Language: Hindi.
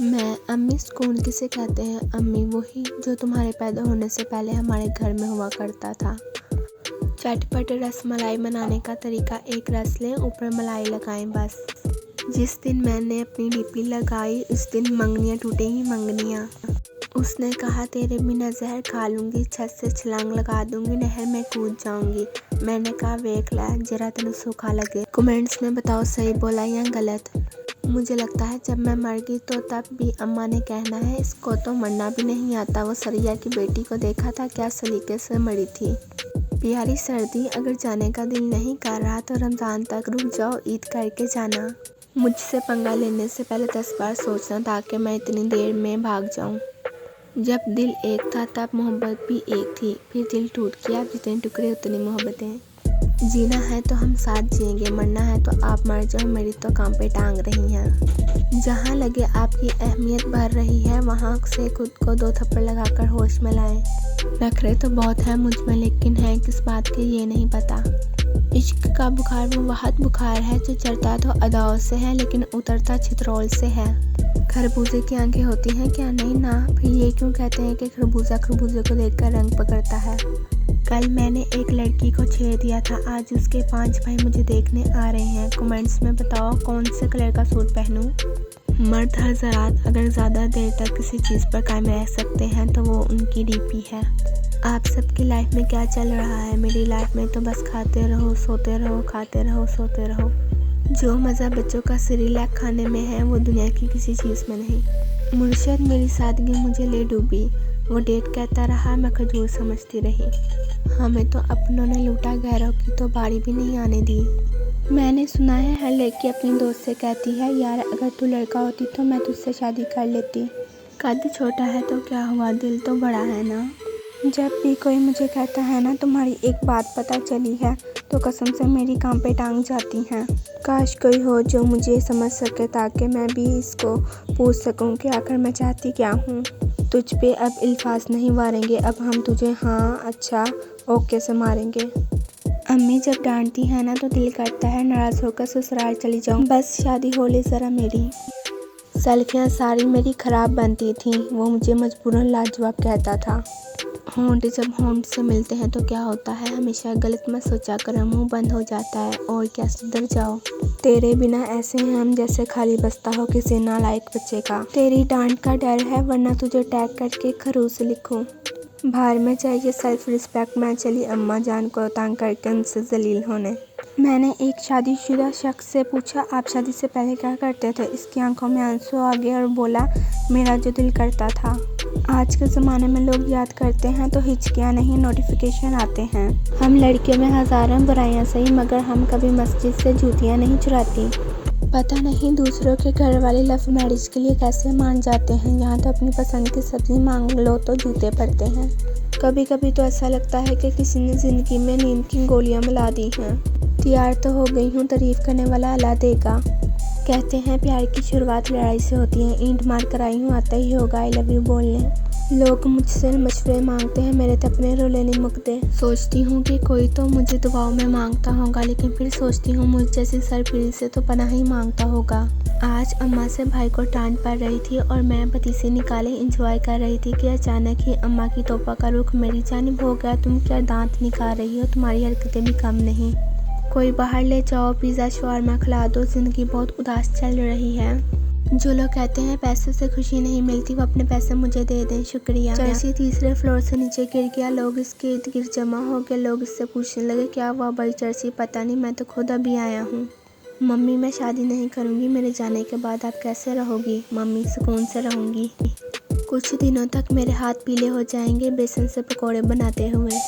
मैं अम्मी सुकून किसे कहते हैं? अम्मी वही जो तुम्हारे पैदा होने से पहले हमारे घर में हुआ करता था। चटपट रसमलाई बनाने का तरीका, एक रस लें, ऊपर मलाई लगाएं बस। जिस दिन मैंने अपनी डीपी लगाई उस दिन मंगनियाँ टूटेंगी मंगनियाँ। उसने कहा तेरे बिना जहर खा लूँगी, छत से छलांग लगा दूँगी, नहर में कूद जाऊँगी। मैंने कहा वेख ला जरा तेन सूखा लगे। कमेंट्स में बताओ सही बोला या गलत। मुझे लगता है जब मैं मर गई तो तब भी अम्मा ने कहना है इसको तो मरना भी नहीं आता। वो सरिया की बेटी को देखा था क्या सलीके से मरी थी। प्यारी सर्दी, अगर जाने का दिल नहीं कर रहा तो रमज़ान तक रुक जाओ, ईद करके जाना। मुझसे पंगा लेने से पहले 10 बार सोचना ताकि मैं इतनी देर में भाग जाऊं। जब दिल एक था तब मोहब्बत भी एक थी, फिर दिल टूट गया, अब जितने टुकड़े उतनी मोहब्बतें। जीना है तो हम साथ जिएंगे, मरना है तो आप मर जाओ, मेरी तो काम पे टांग रही हैं। जहाँ लगे आपकी अहमियत बढ़ रही है वहाँ से खुद को 2 थप्पड़ लगाकर होश में लाएं। नखरे तो बहुत है मुझ में, लेकिन है किस बात के ये नहीं पता। इश्क का बुखार वो वहद बुखार है जो चढ़ता तो अदाओं से है लेकिन उतरता चित्रोल से है। खरबूजे की आंखें होती हैं क्या? नहीं ना। फिर ये क्यों कहते हैं कि खरबूजा खरबूजे को देखकर रंग पकड़ता है? कल मैंने एक लड़की को छेड़ दिया था, आज उसके 5 भाई मुझे देखने आ रहे हैं। कमेंट्स में बताओ कौन से कलर का सूट पहनूं। मर्द हज़रात अगर ज़्यादा देर तक किसी चीज़ पर कायम रह सकते हैं तो वो उनकी डीपी है। आप सबकी लाइफ में क्या चल रहा है? मेरी लाइफ में तो बस खाते रहो सोते रहो, खाते रहो सोते रहो। जो मज़ा बच्चों का सिरिलैक खाने में है वो दुनिया की किसी चीज़ में नहीं। मुर्शद मेरी सादगी मुझे ले डूबी, वो डेट कहता रहा मैं खजूर समझती रही। हमें तो अपनों ने लूटा, गैरों की तो बारी भी नहीं आने दी। मैंने सुना है हर लड़की अपनी दोस्त से कहती है यार अगर तू लड़का होती तो मैं तुझसे शादी कर लेती। कद छोटा है तो क्या हुआ, दिल तो बड़ा है ना। जब भी कोई मुझे कहता है ना तुम्हारी एक बात पता चली है तो कसम से मेरी काम पे टांग जाती हैं। काश कोई हो जो मुझे समझ सके ताकि मैं भी इसको पूछ सकूं कि आखिर मैं चाहती क्या हूँ। तुझ पे अब इल्फाज नहीं वारेंगे, अब हम तुझे हाँ अच्छा ओके से मारेंगे। अम्मी जब डांटती है ना तो दिल करता है नाराज़ होकर ससुराल चली जाऊँ, बस शादी हो ले ज़रा मेरी। सेल्फियाँ सारी मेरी ख़राब बनती थी, वो मुझे मजबूरन लाजवाब कहता था। होंठ जब होंठ से मिलते हैं तो क्या होता है, हमेशा गलत मत सोचा कर, मुंह बंद हो जाता है और क्या सुधर जाओ। तेरे बिना ऐसे हैं हम जैसे खाली बस्ता हो किसी नालायक बच्चे का। तेरी डांट का डर है वरना तुझे टैग करके खरूस लिखूं। बाहर में चाहिए सेल्फ रिस्पेक्ट, मैं चली अम्मा जान को तंग करके उनसे जलील होने। मैंने एक शादीशुदा शख्स से पूछा आप शादी से पहले क्या करते थे? इसकी आंखों में आंसू आ गए और बोला मेरा जो दिल करता था। आज के ज़माने में लोग याद करते हैं तो हिचकियाँ नहीं नोटिफिकेशन आते हैं। हम लड़कियों में हज़ारों बुराइयां सही मगर हम कभी मस्जिद से जूतियाँ नहीं चुराती। पता नहीं दूसरों के घर वाले लव मैरिज के लिए कैसे मान जाते हैं, यहाँ तो अपनी पसंद की सब्ज़ी मांग लो तो जूते पड़ते हैं। कभी कभी तो ऐसा लगता है कि किसी ने ज़िंदगी में नींद की गोलियां मिला दी हैं। तैयार तो हो गई हूँ, तारीफ़ करने वाला अल्लाह देगा। कहते हैं प्यार की शुरुआत लड़ाई से होती है, ईंट मार कर आई हूँ आता ही होगा आई लव यू बोलने। लोग मुझसे मशवरे मांगते हैं, मेरे तो अपने रोले नहीं मुकते। सोचती हूँ कि कोई तो मुझे दुआओं में मांगता होगा, लेकिन फिर सोचती हूँ मुझ जैसी सरपीड़ी से तो पनाह ही मांगता होगा। आज अम्मा से भाई को डांट पड़ रही थी और मैं पतीसे निकाले इंजॉय कर रही थी कि अचानक ही अम्मा की तोपा का रुख मेरी जानिब हो गया। तुम क्या दांत निकाल रही हो, तुम्हारी हरकतें भी कम नहीं। कोई बाहर ले जाओ, पिज़्ज़ा शवारमा खिला दो, ज़िंदगी बहुत उदास चल रही है। जो लोग कहते हैं पैसों से खुशी नहीं मिलती वो अपने पैसे मुझे दे दें, शुक्रिया। चर्ची तीसरे फ्लोर से नीचे गिर गया, लोग इसके इर्द गिर्द जमा हो गए। लोग इससे पूछने लगे क्या हुआ बड़ी चर्ची? पता नहीं, मैं तो खुद अभी आया हूँ। मम्मी मैं शादी नहीं करूँगी, मेरे जाने के बाद आप कैसे रहोगी? मम्मी सुकून से रहूँगी। कुछ दिनों तक मेरे हाथ पीले हो जाएंगे बेसन से पकौड़े बनाते हुए।